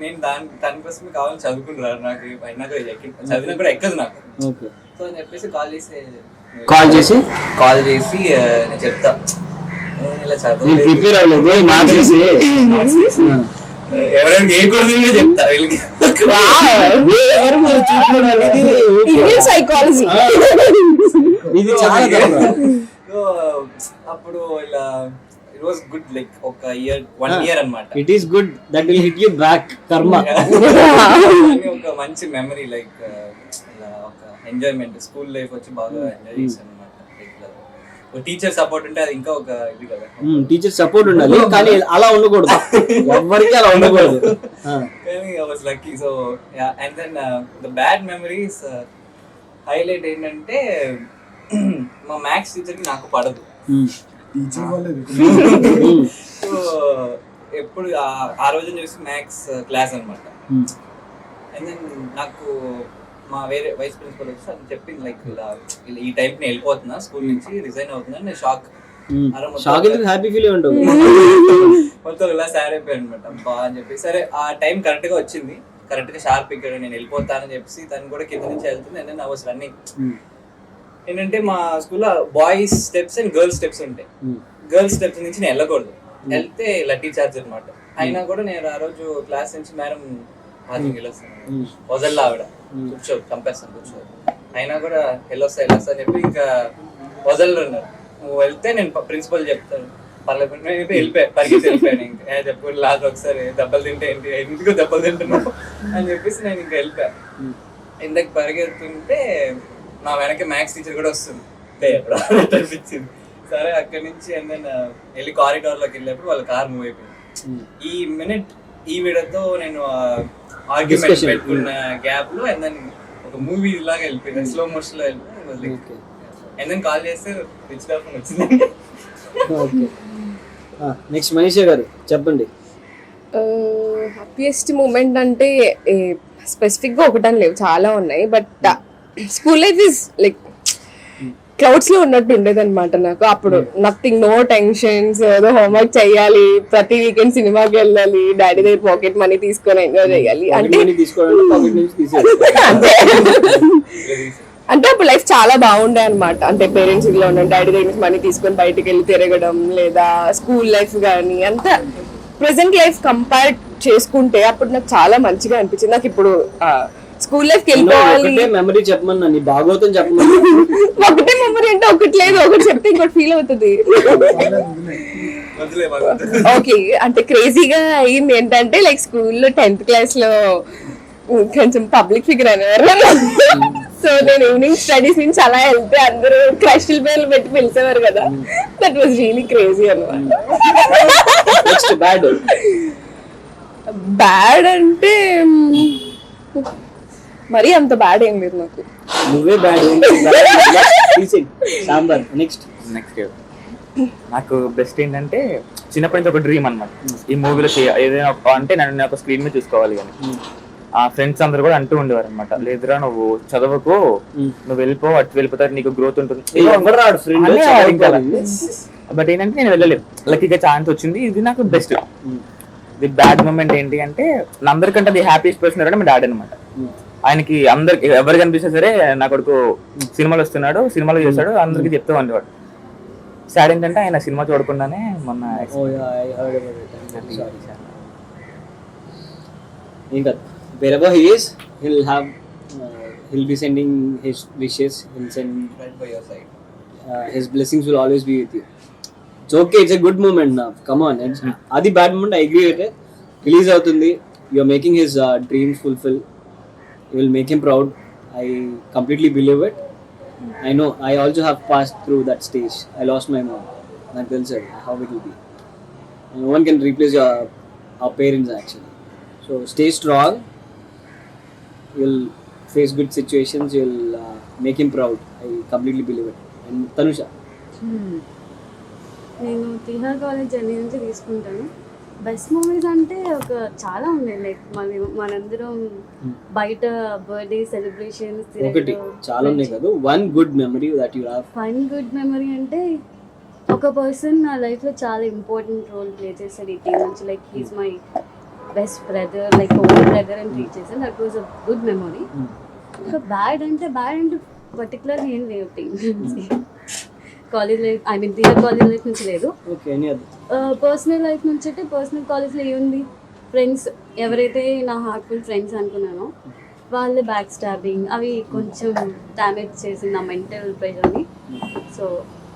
Speaker 3: నేను దాని కోసమే కావాలని చదువుకుంటున్నా, నాకు అయినా కూడా చదివినా కూడా ఎక్కదు నాకు.
Speaker 1: ఓకే
Speaker 3: సో అని చెప్పేసి కాల్ చేసి నేను చెప్తా నేను ఇలా చదువు
Speaker 1: ప్రిపేర్ అవ్వలేదు మార్చేసి
Speaker 3: ఎవరైనా ఏ కోర్సు చెప్తా వీళ్ళకి.
Speaker 2: Indian psychology.
Speaker 1: ఇది చాలా
Speaker 3: సో అప్పుడు ఇలా ఇట్ వాస్ గుడ్ లైక్ ఒక ఇయర్ 1 year అన్నమాట.
Speaker 1: It is good that will hit you back కర్మ.
Speaker 3: అని ఒక మంచి మెమరీ లైక్ ఇలా ఒక ఎంజాయ్మెంట్ స్కూల్ లైఫ్ వచ్చి బాగా ఎంజాయ్ చేశాను అనమాట. ఒక టీచర్ సపోర్ట్ ఉంటే అది ఇంకా ఒక ఇది కదా.
Speaker 1: టీచర్ సపోర్ట్ ఉండాలి కానీ అలా ఉండకూడదు, ఎవరికి అలా ఉండకూడదు.
Speaker 3: కానీ I was lucky. So and then the bad memories highlight ఏంటంటే మా మ్యాథ్స్ టీచర్కి నాకు పడదు.
Speaker 4: టీచింగ్ వాళ్ళది.
Speaker 3: సో ఎప్పుడు ఆ రోజు చూసి మ్యాథ్స్ క్లాస్ అనమాట. అండ్ దెన్ నాకు మా వేరే వైస్ ప్రిన్సిపల్ వచ్చి అది చెప్పింది లైక్ ఇలా ఈ టైం నేను వెళ్ళిపోతున్నా స్కూల్ నుంచి రిజైన్ అవుతున్నా. నేను షాక్
Speaker 1: హ్యాపీ ఫీల్ ఉంటుంది.
Speaker 3: మొత్తం ఇలా సాడ్ అయిపోయాను అనమాట. అబ్బా అని చెప్పి సరే ఆ టైం కరెక్ట్ గా వచ్చింది, కరెక్ట్ గా షార్ప్ ఇక్కడ నేను వెళ్ళిపోతానని చెప్పేసి తను కూడా కింద నుంచి వెళ్తుంది. And I was running. ఏంటంటే మా స్కూల్లో boys steps and girls steps ఉంటాయి. గర్ల్స్ స్టెప్స్ నుంచి నేను వెళ్ళకూడదు, వెళ్తే లక్కీ చార్జ్ అనమాట. అయినా కూడా నేను ఆ రోజు క్లాస్ నుంచి మేడం వదల్లా ఆవిడ కూర్చో చంపేస్తాను కూర్చో, అయినా కూడా వెళ్ళొస్తా అని చెప్పి ఇంకా వదలన్నారు. నువ్వు వెళ్తే నేను ప్రిన్సిపల్ చెప్తాను పర్లేదు. నేను వెళ్ళిపోయా, పరిగెత్తి వెళ్ళిపోయాను. ఇంకా చెప్పు లాస్ట్ ఒకసారి దెబ్బలు తింటే ఏంటి, ఎందుకు దెబ్బలు తింటున్నావు అని చెప్పేసి నేను ఇంకా వెళ్ళిపోయా. ఇందాక పరిగెత్తుంటే నా వెనక మ్యాథ్స్ టీచర్ కూడా వస్తుంది అనిపించింది. సరే అక్కడి నుంచి అండ్ దెన్ వెళ్ళి కారిడార్ లోకి వెళ్ళినప్పుడు వాళ్ళ కార్ మూవ్ అయిపోయింది. ఈ మినిట్ ఈ వీడియోతో నేను ఆర్గ్యుమెంట్ పెట్టుకున్న గ్యాప్ లో అండ్ దెన్ ఒక మూవీ లాగా వెళ్ళిపోయింది, స్లో మోషన్ లో వెళ్ళిపోయింది. అండ్ దెన్ కాల్ చేస్తే రిచ్ డాఫ్ వచ్చింది.
Speaker 1: నెక్స్ట్ మనీషా గారు చెప్పండి.
Speaker 2: హ్యాపీయెస్ట్ మూమెంట్ అంటే స్పెసిఫిక్ గా ఒకటని లేవు, చాలా ఉన్నాయి. But school life is like clouds లో ఉన్నట్టు ఉండేది అనమాట నాకు. అప్పుడు నథింగ్, నో టెన్షన్స్, ఏదో హోంవర్క్ చేయాలి, ప్రతి వీకెండ్ సినిమాకి వెళ్ళాలి, డాడీ దగ్గర పాకెట్ మనీ తీసుకొని ఎంజాయ్ చేయాలి. అంటే అంటే అప్పుడు లైఫ్ చాలా బాగుండే అనమాట. అంటే పేరెంట్స్ ఇలా ఉన్నాం, డాడీ దగ్గర నుంచి మనీ తీసుకొని బయటకు వెళ్ళి తిరగడం, లేదా స్కూల్ లైఫ్ కానీ అంతా ప్రెసెంట్ లైఫ్ కంపేర్ చేసుకుంటే అప్పుడు నాకు చాలా మంచిగా అనిపించింది. నాకు ఇప్పుడు స్కూల్ లైఫ్ కి వెళ్ళిపోవాలి.
Speaker 1: మెమరీ చెప్పమన్నా, నీ భాగవతం చెప్పమన్నా.
Speaker 2: ఒకటే మెమరీ అంటే ఒకటి లేదు, ఒకటి చెప్తే ఇంకోటి ఫీల్ అవుతుంది. ఓకే, అంటే క్రేజీగా అయింది ఏంటంటే లైక్ స్కూల్లో 10th క్లాస్ లో కొంచెం పబ్లిక్ ఫిగర్ అనేవారు. సో నేను ఈవినింగ్ స్టడీస్ నుంచి అలా వెళ్తే అందరూ క్రష్ల పేర్లు పెట్టి పిలిచేవారు కదా. దట్ వాజ్ రియలీ క్రేజీ అనమాట. బ్యాడ్ అంటే మరి అంత బ్యాడ్ ఏం లేదు నాకు.
Speaker 1: నువ్వే బ్యాడ్. సాంబార్. నెక్స్ట్
Speaker 5: నాకు బెస్ట్ ఏంటంటే చిన్నప్పటి నుంచి ఒక డ్రీమ్ అనమాట, ఈ మూవీలో ఏదైనా అంటే నన్ను ఒక స్క్రీన్ మీద చూసుకోవాలి కానీ. ఆ ఫ్రెండ్స్ అందరు కూడా అంటూ ఉండేవారు అనమాట, లేదురా నువ్వు చదవకు, నువ్వు వెళ్ళిపో, అటు వెళ్ళిపోతారు, నీకు గ్రోత్ ఉంటుంది. బట్ ఏంటంటే నేను వెళ్ళలేదు, లక్కీగా ఛాన్స్ వచ్చింది. ఇది నాకు బెస్ట్. ది బ్యాడ్ మూమెంట్ ఏంటి అంటే అందరికంటే అది హ్యాపీయెస్ట్ పర్సన్ ఎవరంటే మా డాడీ అనమాట. ఆయనకి అందరికి ఎవరు కనిపిస్తే సరే నా కొడుకు సినిమాలు వస్తున్నాడు, సినిమాలు చేస్తాడు, అందరికి చెప్తూ ఉండేవాడు. సాడ్ ఏంటంటే ఆయన సినిమా చూడకుండానే మొన్న
Speaker 1: ఇంకా wherever he is, he'll be sending his wishes, he'll send
Speaker 3: Right by your side.
Speaker 1: his blessings will always be with you. It's okay, it's a good moment now, come on. Adi bad moment, I agree with it. Release avutundi, you're making his dreams fulfill, you will make him proud. I completely believe it. I know, I also have passed through that stage. I lost my mom. That tells you how it will be. No one can replace our parents actually. So stay strong. You'll face good situations. You'll make him proud. I completely believe it. And Tanusha.
Speaker 6: నేను Tihar college journey నుంచి తీసుకుంటాను. Best movies అంటే ఒక చాలా ఉన్నాయి. Like మనందరం బయట birthday celebrations
Speaker 1: ఒకటి చాలా ఉన్నాయి కదా. One good memory that you have.
Speaker 6: Fun good memory అంటే ఒక పర్సన్ నా లైఫ్లో చాలా ఇంపార్టెంట్ రోల్ ప్లే చేశాడు 18 నుంచి. Like he's my best brother, like own brother అని ట్రీట్ చేశాను. That was a good memory. ఇంకా బ్యాడ్ అంటే పర్టికులర్గా ఏం లేవు. College life, I mean their college life నుంచి లేదు.
Speaker 1: Okay, any other
Speaker 6: personal life నుంచి అంటే పర్సనల్ కాలేజ్లో ఏముంది, ఫ్రెండ్స్ ఎవరైతే నా హార్ట్ఫుల్ ఫ్రెండ్స్ అనుకున్నానో వాళ్ళే బ్యాక్ స్టాబింగ్ అవి కొంచెం డ్యామేజ్ చేసింది నా మెంటల్ ప్రెషర్ని. సో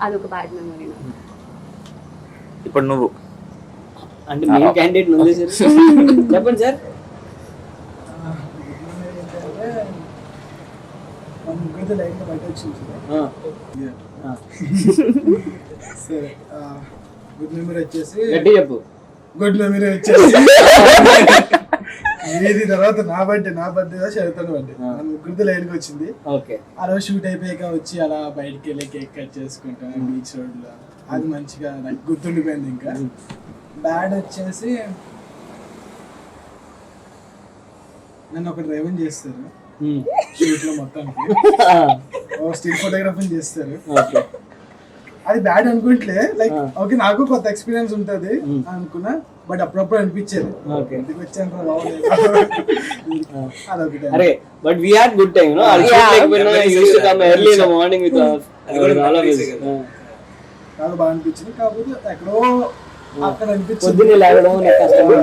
Speaker 6: అదొక బ్యాడ్ మెమరీ.
Speaker 5: ఇప్పుడు నువ్వు
Speaker 1: అంటే మెయిన్ క్యాండిడేట్ ఉంది సార్. చెప్పండి సార్.
Speaker 4: ఏంటంటే మన ముగ్గురితో లైన్లో బయట వచ్చింది సరే. గుడ్ మెమరీ వచ్చేసి
Speaker 1: గట్టి చెప్పు.
Speaker 4: గుడ్ మెమరీ వచ్చేసి ఇది తర్వాత నా బర్త్డే చదువుతాను బర్త్డే మన ముగ్గురితో లైన్కి వచ్చింది.
Speaker 1: ఓకే,
Speaker 4: ఆ రోజు షూట్ అయిపోయాక వచ్చి అలా బయటికి వెళ్ళి కేక్ కట్ చేసుకుంటాం బీచ్ రోడ్ లో. అది మంచిగా నాకు గుర్తుండిపోయింది. ఇంకా బ్యాడ్ వచ్చేసి నన్ను ఒక డ్రైవింగ్ చేస్తారు షూట్ లో మొత్తానికి. స్టిల్ ఫోటోగ్రఫీ చేస్తారు.
Speaker 1: ఓకే,
Speaker 4: అది బ్యాడ్ అనుకుంటే లైక్ ఓకే నాకు కొత్త ఎక్స్పీరియన్స్ ఉంటది అనుకున్నా. బట్ అప్పుడప్పుడు అనిపించేది
Speaker 1: ఓకే.
Speaker 4: ఇంటికి వచ్చాను అదొకటి.
Speaker 1: అరే but we had good time no. Or shoot లేకపోయినా used to come early in the morning with all of us.
Speaker 4: చాలా బాగా అనిపించింది. కాకపోతే ఎక్కడో అక్కడ అనిపించింది
Speaker 1: పొద్దున్నే లేవడం నాకు కష్టంగా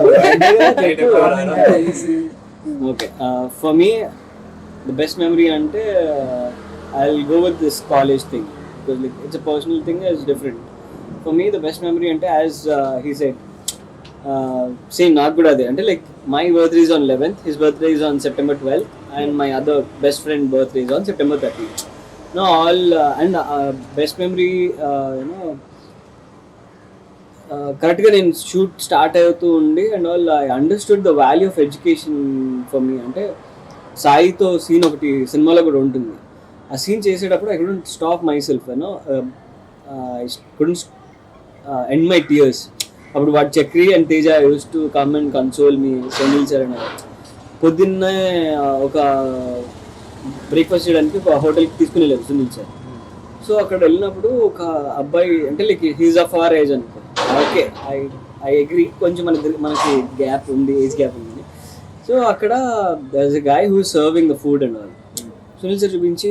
Speaker 1: ఉంది. Okay, for me the best memory అంటే I will go with this college thing because like it's a personal thing, it's different. For me the best memory అంటే యాజ్ హీ సెడ్ సేమ్ నాకు కూడా అదే. అంటే like my birthday is on 11th, his birthday is on September 12th, and my other best friend birthday is on September 30th. No, all and best memory, కరెక్ట్గా నేను shoot start అవుతూ ఉండి and all I understood the value of education for me. అంటే సాయితో scene ఒకటి సినిమాలో కూడా ఉంటుంది. ఆ సీన్ చేసేటప్పుడు I couldn't stop myself, I couldn't end my tears. అప్పుడు వాడు Chakri and Teja use to come and console me సెండిల్ సార్ అని. పొద్దున్నే ఒక బ్రేక్ఫాస్ట్ చేయడానికి ఒక హోటల్కి తీసుకుని వెళ్ళారు సునీల్ సార్. సో అక్కడ వెళ్ళినప్పుడు ఒక అబ్బాయి అంటే like he's of our age అనుకో. ఓకే, ఐ అగ్రీ, కొంచెం మనకి గ్యాప్ ఉంది, ఏజ్ గ్యాప్ ఉంది. సో అక్కడ there is a guy who is serving the food and all. Sunil sir చూపించి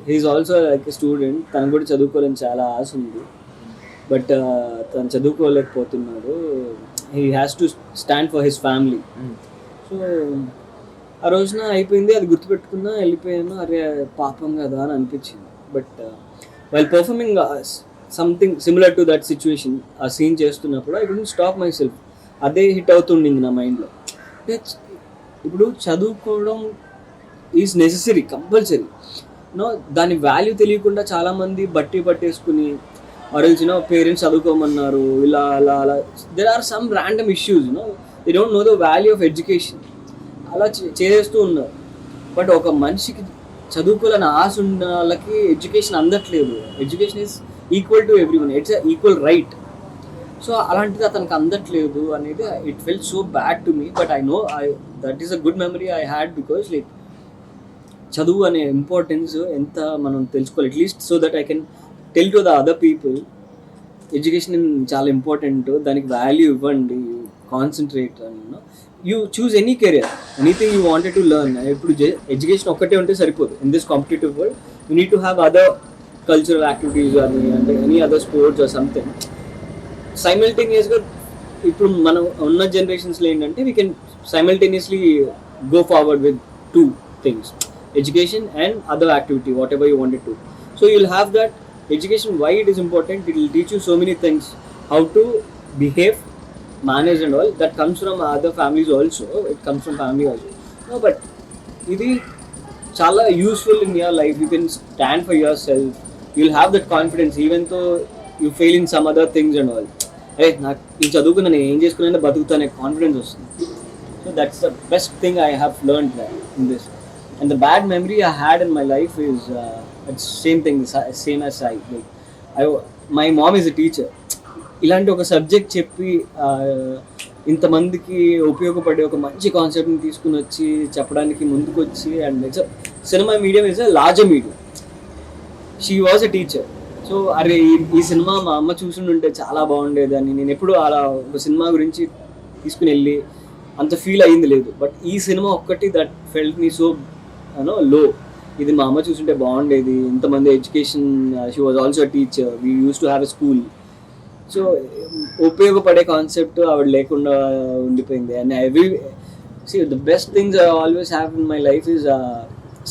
Speaker 1: he is also like a student, తనకు కూడా చదువుకోవాలని చాలా ఆశ ఉంది, బట్ తను చదువుకోలేకపోతున్నాడు. He has to stand for his family. So ఆ రోజున అయిపోయింది, అది గుర్తుపెట్టుకున్నా, వెళ్ళిపోయాను. అరే పాపం కదా అని అనిపించింది. But while performing something similar to that situation, ఆ సీన్ చేస్తున్నప్పుడు I couldn't stop myself. అదే హిట్ అవుతుండింది నా మైండ్లో. ఇప్పుడు చదువుకోవడం ఈజ్ నెసెసరీ, కంపల్సరీ. దాని వాల్యూ తెలియకుండా చాలామంది పట్టేసుకుని ఆర్ఎల్స్ పేరెంట్స్ చదువుకోమన్నారు ఇలా అలా అలా. There are some random issues, they don't know the value of education. అలా చేస్తూ ఉన్నారు. బట్ ఒక మనిషికి చదువుకోవాలని ఆశ ఉన్న వాళ్ళకి ఎడ్యుకేషన్ అందట్లేదు. Education is equal to everyone, it's equal right. So అలాంటిది అతనికి అందట్లేదు అనేది it felt so bad to me. But I know that is a good memory I had, because like చదువు అనే ఇంపార్టెన్స్ ఎంత మనం తెలుసుకోవాలి అట్లీస్ట్, so that I can tell to the other people education చాలా ఇంపార్టెంట్, దానికి వాల్యూ ఇవ్వండి, concentrate అని. You choose any career, anything you wanted to learn. ఇప్పుడు ఎడ్యుకేషన్ ఒక్కటే ఉంటే సరిపోదు. In this competitive world you need to have other cultural activities అని, అంటే any other sports or something. సైమల్టేనియస్గా ఇప్పుడు మనం ఉన్న జనరేషన్స్లో ఏంటంటే we can simultaneously go forward with two things, education and other activity, whatever you wanted to. So you'll have that education. Why it is important? It will teach you so many things, how to behave, manage and all. That comes from other families also. It comes from family also. No, but it is chala useful in your life. You can stand for yourself. You'll have that confidence even though you fail in some other things and all. Hey, నాకు ఈ చదువుకు నేను ఏం చేసుకున్నా బతుకుతానే confidence వస్తుంది. So that's the best thing I have learned in this. And the bad memory I had in my life is it's same thing, same as my mom is a teacher. ఇలాంటి ఒక subject చెప్పి ఇంతమందికి ఉపయోగపడే ఒక మంచి కాన్సెప్ట్ని తీసుకుని వచ్చి చెప్పడానికి ముందుకు వచ్చి, and it's cinema medium is a larger medium. She was a teacher. So అరే ఈ సినిమా మా అమ్మ చూసుంటే చాలా బాగుండేది అని నేను ఎప్పుడు అలా ఒక సినిమా గురించి తీసుకుని వెళ్ళి అంత ఫీల్ అయ్యింది లేదు. బట్ ఈ సినిమా ఒక్కటి దట్ ఫెల్ట్ మీ సో లో. ఇది మా అమ్మ చూసుంటే బాగుండేది, ఇంతమంది education, she was also teacher, we use to have a school. So ఉపయోగపడే కాన్సెప్ట్ ఆవిడ లేకుండా ఉండిపోయింది. And the best things I always have in my life is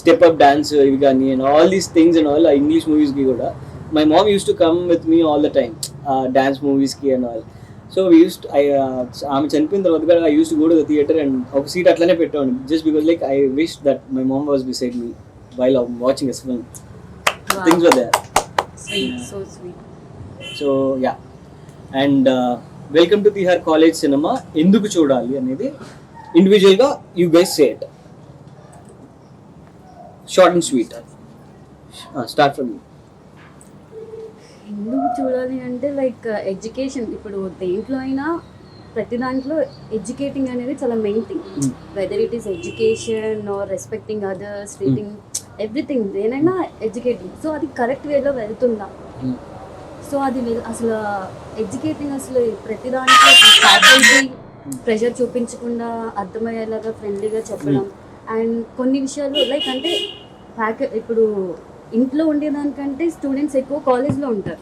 Speaker 1: step up dance ఇవి కానీ, and all these things and all English మూవీస్కి కూడా my mom use to come with me all the time dance మూవీస్కి and all. So ఆమె చనిపోయిన తర్వాత కూడా I use to go to the theatre and ఒక సీట్ అట్లనే పెట్టాను, just because like I wish that my mom was beside me while I'm watching a film.
Speaker 6: Wow.
Speaker 1: Things were there.
Speaker 6: Sweet, so sweet.
Speaker 1: So yeah, and welcome to Tihar College Cinema. Enduku chodali anedi individual ga you guys say it. Short and sweet. Start from you.
Speaker 6: ఎందుకు చూడాలి అంటే like education. ఇప్పుడు దేంట్లో అయినా ప్రతి దాంట్లో educating అనేది చాలా main thing. Whether it is education or respecting others, treating everything, దేనైనా ఎడ్యుకేటింగ్. సో అది కరెక్ట్ వేలో వెళ్తుందా? సో అది అసలు ఎడ్యుకేటింగ్ అసలు ప్రతి దాంట్లో ఫ్యాకల్టీ ప్రెషర్ చూపించకుండా అర్థమయ్యేలాగా ఫ్రెండ్లీగా చెప్పడం. అండ్ కొన్ని విషయాలు లైక్ అంటే ఇప్పుడు ఇంట్లో ఉండేదానికంటే స్టూడెంట్స్ ఎక్కువ కాలేజ్లో ఉంటారు.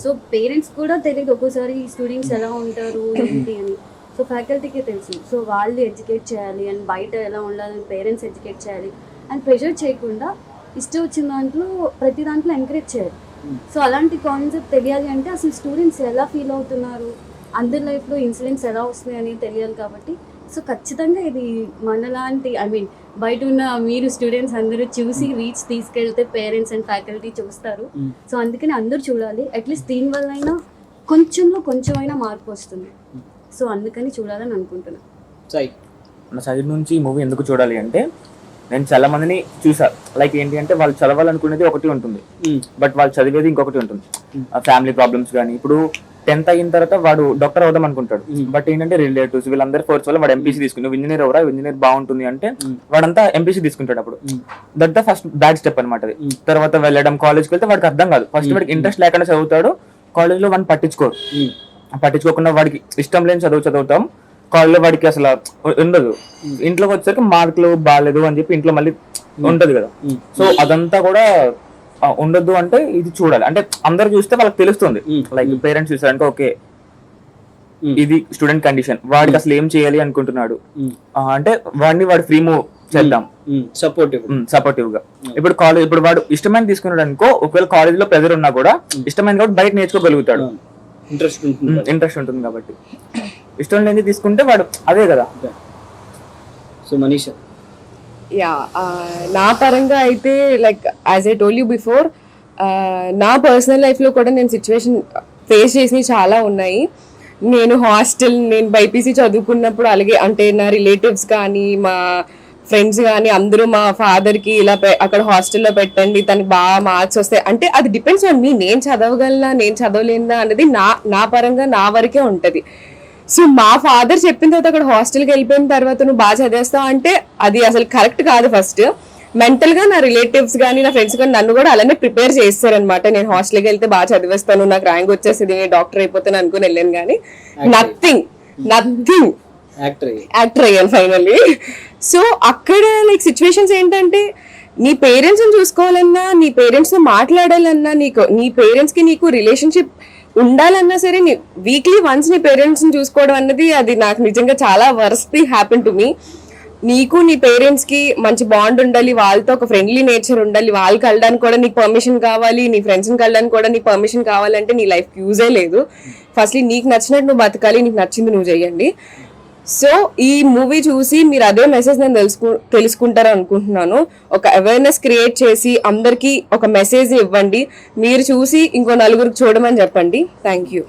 Speaker 6: సో పేరెంట్స్ కూడా తెలియదు ఒక్కోసారి స్టూడెంట్స్ ఎలా ఉంటారు ఏంటి అని. సో ఫ్యాకల్టీకే తెలుసు. సో వాళ్ళు ఎడ్యుకేట్ చేయాలి అండ్ బయట ఎలా ఉండాలని పేరెంట్స్ ఎడ్యుకేట్ చేయాలి. అండ్ ప్రెషర్ చేయకుండా ఇష్టం వచ్చిన దాంట్లో ప్రతి దాంట్లో ఎంకరేజ్ చేయాలి. సో అలాంటి కాన్సెప్ట్ తెలియాలి అంటే అసలు స్టూడెంట్స్ ఎలా ఫీల్ అవుతున్నారు, అందరి లైఫ్లో ఇన్సిడెంట్స్ ఎలా వస్తున్నాయి అనేది తెలియాలి. కాబట్టి సో ఖచ్చితంగా ఇది మనలాంటి బయట ఉన్న మీరు స్టూడెంట్స్ అందరూ చూసి రీచ్ తీసుకెళ్తే పేరెంట్స్ అండ్ ఫ్యాకల్టీ చూస్తారు. సో అందుకని అందరూ చూడాలి. అట్లీస్ట్ దీనివల్ల అయినా కొంచెమైనా మార్పు వస్తుంది. సో అందుకని చూడాలని అనుకుంటున్నాను.
Speaker 5: నా సైడ్ నుంచి ఈ మూవీ ఎందుకు చూడాలి అంటే, నేను చాలా మందిని చూసా. లైక్ ఏంటి అంటే వాళ్ళు చదవాలనుకునేది ఒకటి ఉంటుంది, బట్ వాళ్ళు చదివేది ఇంకొకటి ఉంటుంది. ఫ్యామిలీ ప్రాబ్లమ్స్ కానీ, ఇప్పుడు 10th అయిన తర్వాత వాడు డాక్టర్ అవుదాం అనుకుంటాడు, బట్ ఏంటంటే రిలేటివ్స్ వీళ్ళందరూ ఫోర్స్ వల్ల వాడు ఎంపీసీ తీసుకుని, నువ్వు ఇంజనీర్ ఎవరా, ఇంజనీర్ బాగుంటుంది అంటే వాడంతా ఎంపీసీ తీసుకుంటాడు. అప్పుడు that the first bad step అనమాట అది. తర్వాత వెళ్ళడం కాలేజ్కి వెళ్తే వాడికి అర్థం కాదు. ఫస్ట్ వాడికి ఇంట్రెస్ట్ లేకుండా చదువుతాడు, కాలేజ్లో వాడిని పట్టించుకోకుండా వాడికి ఇష్టం లేని చదువుతాం. కాలేజ్లో వాడికి అసలు ఉండదు. ఇంట్లోకి వచ్చేసరికి మార్కులు బాగాలేదు అని చెప్పి ఇంట్లో మళ్ళీ ఉంటది కదా. సో అదంతా కూడా ఉండొద్దు. అంటే ఇది చూడాలి అంటే అందరు చూస్తే వాళ్ళకి తెలుస్తుంది. లైక్ పేరెంట్స్ చూసారంటే ఓకే ఇది స్టూడెంట్ కండిషన్, వాడికి అసలు ఏం చేయాలి అనుకుంటున్నాడు అంటే వాడు ఫ్రీ మూవ్ చేద్దాం సపోర్టివ్ గా. ఇప్పుడు వాడు ఇష్టమైన తీసుకున్నాడు అనుకో, ఒకవేళ కాలేజ్ లో ప్రెజర్ ఉన్నా కూడా ఇష్టమైన కాబట్టి బయట నేర్చుకోగలుగుతాడు, ఇంట్రెస్ట్ ఉంటుంది కాబట్టి. ఇష్టం లేని తీసుకుంటే వాడు అదే కదా.
Speaker 1: సో మనీషా,
Speaker 2: యా నా పరంగా అయితే like as I told you before, నా పర్సనల్ లైఫ్లో కూడా నేను సిచ్యువేషన్ ఫేస్ చేసినవి చాలా ఉన్నాయి. నేను బైపీసీ చదువుకున్నప్పుడు అలాగే అంటే నా రిలేటివ్స్ కానీ మా ఫ్రెండ్స్ కానీ అందరూ మా ఫాదర్కి ఇలా అక్కడ హాస్టల్లో పెట్టండి, తనకి బాగా మార్క్స్ వస్తాయి అంటే అది డిపెండ్స్ ఆన్ మీ. నేను చదవగలనా నేను చదవలేనా అనేది నా పరంగా నా వరకే ఉంటుంది. సో మా ఫాదర్ చెప్పిన తర్వాత అక్కడ హాస్టల్కి వెళ్ళిపోయిన తర్వాత నువ్వు బాగా చదివేస్తావు అంటే అది అసలు కరెక్ట్ కాదు. ఫస్ట్ మెంటల్గా నా రిలేటివ్స్ కానీ నా ఫ్రెండ్స్ కానీ నన్ను కూడా అలానే ప్రిపేర్ చేస్తారనమాట. నేను హాస్టల్కి వెళ్తే బాగా చదివేస్తాను, నాకు ర్యాంక్ వచ్చేసింది, నేను డాక్టర్ అయిపోతాను అనుకుని వెళ్ళాను. కానీ నథింగ్ యాక్టర్ అయ్యాను ఫైనల్లీ. సో అక్కడ లైక్ సిచ్యువేషన్స్ ఏంటంటే నీ పేరెంట్స్ని చూసుకోవాలన్నా, నీ పేరెంట్స్తో మాట్లాడాలన్నా, నీ పేరెంట్స్కి నీకు రిలేషన్షిప్ ఉండాలన్నా సరే వీక్లీ వన్స్ నీ పేరెంట్స్ని చూసుకోవడం అన్నది అది నాకు నిజంగా చాలా worst thing happen to me. నీకు నీ పేరెంట్స్కి మంచి బాండ్ ఉండాలి, వాళ్ళతో ఒక ఫ్రెండ్లీ నేచర్ ఉండాలి, వాళ్ళకి వెళ్ళడానికి కూడా నీకు పర్మిషన్ కావాలి, నీ ఫ్రెండ్స్ని వెళ్ళడానికి కూడా నీకు పర్మిషన్ కావాలంటే నీ లైఫ్కి యూజే లేదు. ఫస్ట్లీ నీకు నచ్చినట్టు నువ్వు బతకాలి, నీకు నచ్చింది నువ్వు చేయండి. సో ఈ మూవీ చూసి మీరు అదే మెసేజ్ నేను తెలుసుకుంటారు అనుకుంటున్నాను. ఒక అవేర్నెస్ క్రియేట్ చేసి అందరికీ ఒక మెసేజ్ ఇవ్వండి, మీరు చూసి ఇంకో నలుగురికి చూడమని చెప్పండి. Thank you.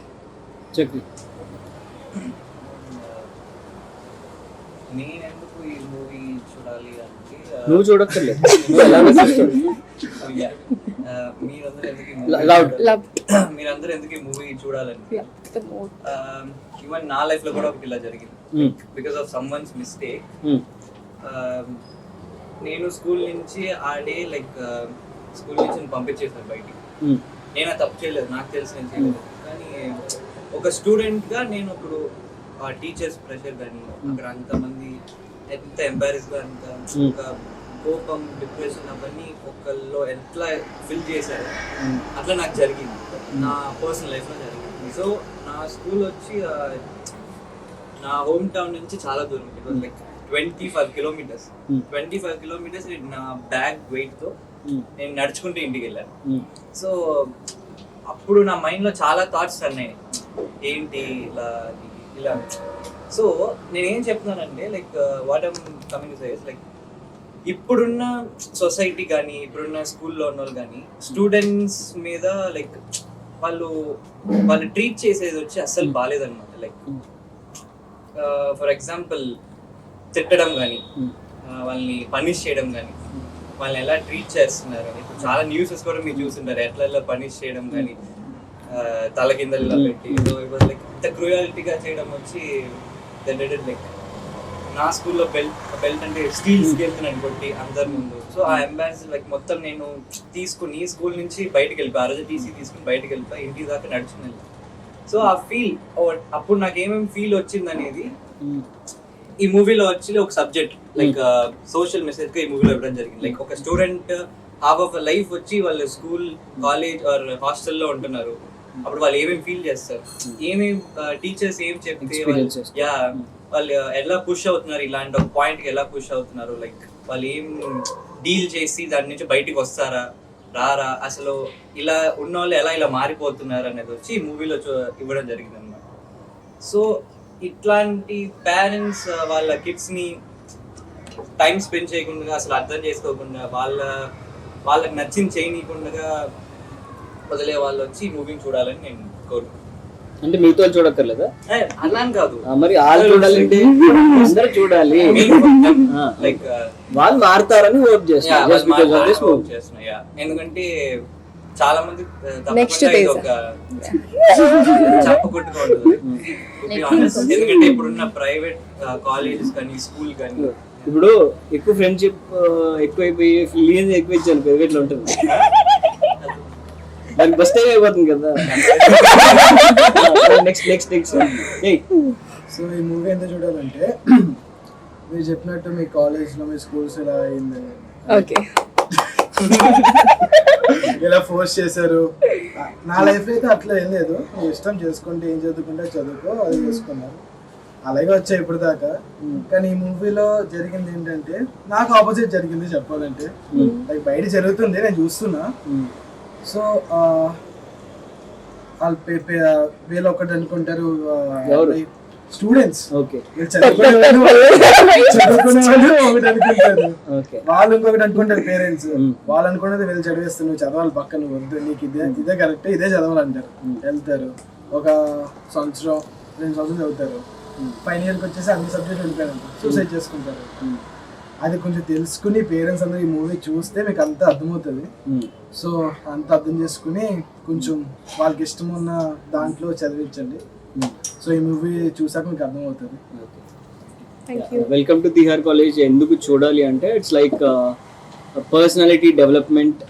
Speaker 3: నేనెందుకు ఈ మూవీ చూడాలి అంటే
Speaker 1: నువ్వు చూడక్కర్లేదు.
Speaker 3: మీరందరూ ఎందుకు
Speaker 1: Loud.
Speaker 2: లవ్
Speaker 3: మీరందరూ ఎందుకు ఈ మూవీ చూడాలని
Speaker 2: ద మోర్
Speaker 3: ఈవెన్ నా లైఫ్ లో కూడా ఒకటి ఇలా జరిగింది
Speaker 1: Mm.
Speaker 3: Because of some once mistake.
Speaker 1: Mm.
Speaker 3: నేను స్కూల్ నుంచి ఆ డే లైక్ స్కూల్ నుంచి పంపించేసాను బయటికి.
Speaker 1: Mm.
Speaker 3: నేను ఆ తప్పు చేయలేదు, నాకు తెలిసి నేను చేయలేదు. కానీ ఒక స్టూడెంట్ గా నేను ఇప్పుడు ఆ టీచర్స్ ప్రెషర్ కానీ అక్కడ అంతమంది ఎంత ఎంబారెస్ గా అంత ఒక కోపం డిప్రెషన్ అవన్నీ ఒకళ్ళు ఎట్లా ఫిల్ చేశారు అట్లా నాకు జరిగింది నా పర్సనల్ లైఫ్ లో జరిగింది. సో నా స్కూల్ వచ్చి నా హోమ్ టౌన్ నుంచి చాలా దూరం. It was like 25 kilometers. 25 kilometers నా బ్యాగ్ వెయిట్ తో నేను నడుచుకుంటూ ఇంటికి వెళ్ళాను. సో అప్పుడు నా మైండ్ లో చాలా థాట్స్ అన్నాయి, ఏంటి ఇలా ఇలా. సో నేనేం చెప్తున్నానంటే like what I'm coming to say is like ఇప్పుడున్న సొసైటీ కానీ ఇప్పుడున్న స్కూల్లో ఉన్న వాళ్ళు కానీ స్టూడెంట్స్ మీద లైక్ వాళ్ళు ట్రీట్ చేసేది వచ్చి అస్సలు బాగాలేదన్నమాట. లైక్ ఫర్ ఎగ్జాంపుల్ తిట్టడం కానీ వాళ్ళని పనిష్ చేయడం కానీ వాళ్ళని ఎలా ట్రీట్ చేస్తున్నారు అని ఇప్పుడు చాలా న్యూసెస్ కూడా మీరు చూస్తుంటారు, ఎట్లా పనిష్ చేయడం కానీ తల కింద ఇలా పెట్టి. సో ఇట్ వాజ్ లైక్ ఇంత క్రూయాలిటీగా చేయడం వచ్చి లైక్ నా స్కూల్లో బెల్ట్ అంటే స్టీల్స్ వెళ్తున్నాను కొట్టి అందరి ముందు. సో ఆ ఎంబారెన్స్ లైక్ మొత్తం నేను తీసుకుని స్కూల్ నుంచి బయటకు వెళ్ళిపోయి ఆ రోజు టీసీ తీసుకుని బయటకు వెళ్ళిపోయి ఇంటి దాకా నడుచుకుని వెళ్ళి. సో ఆ ఫీల్ అప్పుడు నాకు ఏమేమి ఫీల్ వచ్చింది అనేది ఈ మూవీలో వచ్చి ఒక సబ్జెక్ట్ లైక్ సోషల్ మెసేజ్ గా ఈ మూవీలో ఇవ్వడం జరిగింది. లైక్ ఒక స్టూడెంట్ హాఫ్ ఆఫ్ లైఫ్ వచ్చి వాళ్ళు స్కూల్ కాలేజ్ ఆర్ హాస్టల్లో ఉంటున్నారు, అప్పుడు వాళ్ళు ఏమేమి ఫీల్ చేస్తారు, ఏమేమి టీచర్స్ ఏం చెప్తే యా వాళ్ళు ఎలా పుష్ అవుతున్నారు, ఇలాంటి ఒక పాయింట్ కి ఎలా పుష్ అవుతున్నారు, లైక్ వాళ్ళు ఏం డీల్ చేసి దాని నుంచి బయటికి వస్తారా రారా, అసలు ఇలా ఉన్న వాళ్ళు ఎలా ఇలా మారిపోతున్నారు అనేది వచ్చి ఈ మూవీలో ఇవ్వడం జరిగింది అన్నమాట. సో ఇట్లాంటి పేరెంట్స్ వాళ్ళ కిడ్స్ ని టైం స్పెండ్ చేయకుండా అసలు అర్థం చేసుకోకుండా వాళ్ళకి నచ్చింది చేయనీయకుండా వదిలే వాళ్ళు వచ్చి ఈ మూవీని చూడాలని నేను కోరుకుంటున్నాను.
Speaker 1: అంటే మీతో చూడక్కర్లేదా?
Speaker 3: అలా అని కాదు,
Speaker 1: మరి వాళ్ళు చూడాలంటే అందరూ చూడాలి.
Speaker 3: లైక్
Speaker 1: వాళ్ళు మారుతారని హోప్ చేస్తున్నా.
Speaker 3: ఎందుకంటే చాలా మంది
Speaker 2: Next
Speaker 3: తప్పకుండా ఇది
Speaker 2: days.
Speaker 3: ఒక చెప్పకొట్టుగా ఉంటుంది. ఎందుకంటే ఇప్పుడున్న ప్రైవేట్ కాలేజెస్ కానీ స్కూల్ కానీ
Speaker 1: ఇప్పుడు ఎక్కువ ఫ్రెండ్షిప్ ఎక్కువైపోయి ఫీలింగ్ ఎక్కువ ఇచ్చాను ప్రైవేట్ లో ఉంటుంది, దానికి బస్ టైం అయిపోతుంది కదా. నెక్స్ట్
Speaker 4: సో ఈ మూవీ ఎంత చూడాలంటే మీరు చెప్పినట్టు మీ కాలేజ్లో మీ స్కూల్స్ ఎలా అయిందని
Speaker 2: ఓకే
Speaker 4: ఇలా ఫోర్స్ చేశారు. నా లైఫ్ అయితే అట్లా ఏం లేదు, నీ ఇష్టం చేసుకుంటే ఏం చదువుకుంటే చదువుకో అది చేసుకున్నారు, అలాగే వచ్చాయి ఇప్పుడు దాకా. కానీ ఈ మూవీలో జరిగింది ఏంటంటే నాకు ఆపోజిట్ జరిగింది చెప్పాలంటే. లైక్ బయట జరుగుతుంది నేను చూస్తున్నా. సో వాళ్ళు వీళ్ళు ఒకటి అనుకుంటారు స్టూడెంట్స్, చదువుకునే వాళ్ళు ఒకటి అనుకుంటారు, వాళ్ళు ఇంకొకటి అనుకుంటారు పేరెంట్స్. వాళ్ళు అనుకున్నది వీళ్ళు చదివేస్తున్నారు, చదవాలి పక్కన వద్దు నీకు ఇదే కరెక్ట్ ఇదే చదవాలంటారు. వెళ్తారు ఒక సంవత్సరం 2 సంవత్సరాలు చదువుతారు, ఫైనల్ ఇయర్కి వచ్చేసి అన్ని సబ్జెక్ట్ వెళ్ళిపోయారు, సూసైడ్ చేసుకుంటారు. అది కొంచెం తెలుసుకుని పేరెంట్స్ అందరూ ఈ మూవీ చూస్తే మీకు అంతా అర్థమవుతుంది. సో అంత అర్థం చేసుకుని కొంచెం వాళ్ళకి ఇష్టం ఉన్న దాంట్లో చదివించండి. సో ఈ మూవీ చూసాక మీకు అర్థమవుతుంది.
Speaker 1: వెల్కమ్ టు తిహార్ కాలేజ్ ఎందుకు చూడాలి అంటే it's like personality development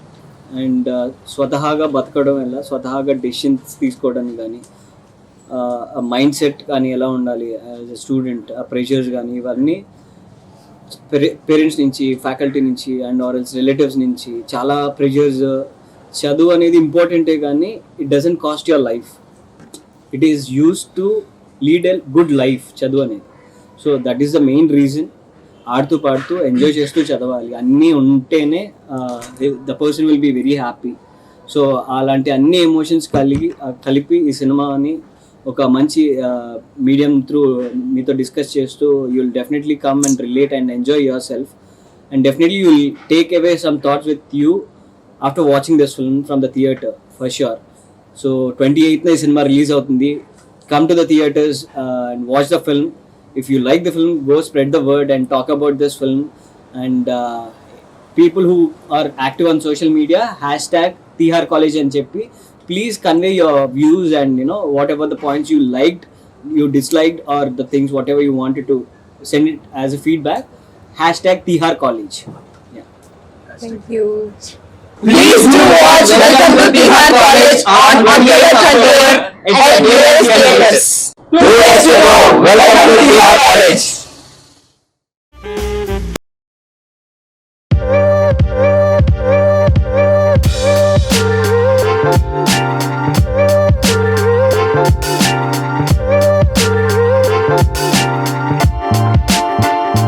Speaker 1: and స్వతహాగా బతకడం ఎలా, స్వతహాగా డెసిషన్స్ తీసుకోవడం కానీ, మైండ్ సెట్ కానీ ఎలా ఉండాలి యాజ్ ఎ స్టూడెంట్, ఆ ప్రెషర్స్ కానీ ఇవన్నీ పేరెంట్స్ నుంచి, ఫ్యాకల్టీ నుంచి అండ్ ఆర్ఎల్స్ రిలేటివ్స్ నుంచి చాలా ప్రెషర్స్. చదువు అనేది ఇంపార్టెంటే కానీ it doesn't cost your life, it is used to lead a good life చదువు అనేది. So that is the main reason. ఆడుతూ పాడుతూ ఎంజాయ్ చేస్తూ చదవాలి, అన్నీ ఉంటేనే the person will be very happy. So అలాంటి అన్ని ఎమోషన్స్ కలిపి ఈ సినిమాని ఒక మంచి మీడియం త్రూ మీతో డిస్కస్ చేస్తూ you will definitely come and relate and enjoy yourself and definitely you will take away some thoughts with you after watching this film from the theatre for sure. So 28th ఈ cinema release అవుతుంది. Come to the theatres and watch the film. If you like the film, go spread the word and talk about this film. And people who are active on social media, Tihar College and Cheppi. Please convey your views and whatever the points you liked, you disliked, or the things whatever you wanted to send it as a feedback. #Tihar College. Yeah.
Speaker 2: Thank you.
Speaker 5: Please do watch Welcome to Tihar College on Yellow Contour at Nearest Theatres. 2 days to go. Welcome to Tihar College.